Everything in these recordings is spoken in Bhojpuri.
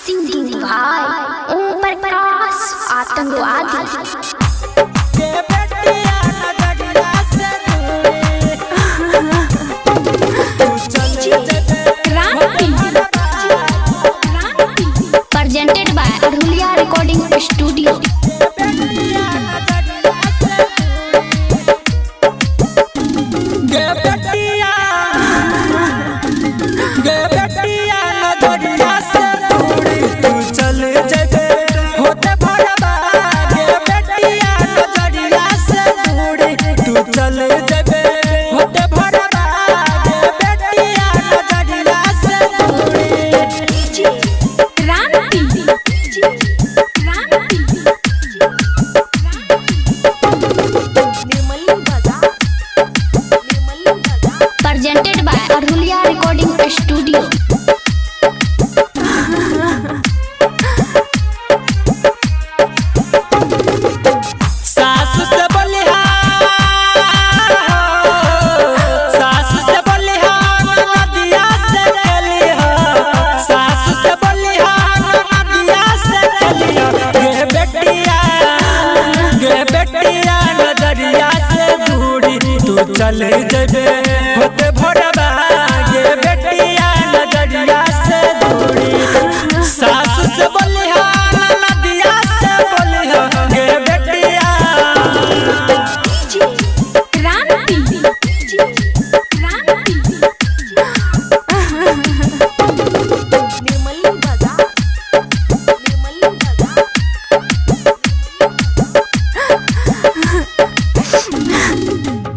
सिंगिंग भाई ओम प्रकाश आतंकवादी। Presented by Arhulia Recording Studio। Presented by Arhulia Recording Studio। चले जबे होते भोरबा गे बेटिया नजरिया से दूरी सासु से बोलिहा नदिया से बोलिहा गे बेटिया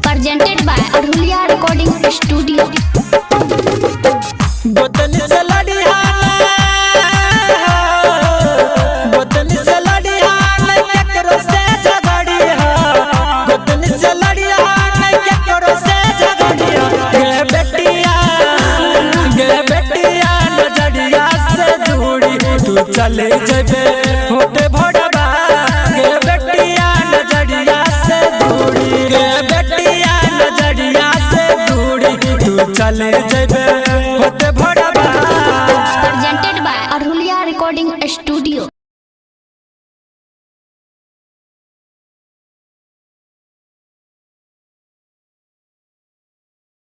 Presented by Arhulia Recording Studio। बोतल से लड़िया केकरो से झगड़िया बोतल से लड़िया केकरो से झगड़िया गे बेटिया नजरिया से दूरी तू चले जबे होते भोरबा गे बेटिया नजरिया से दूरी गे बेटिया नजरिया से दूरी तू चले जबे होते भोरबा। Presented by Arhulia Recording Studio।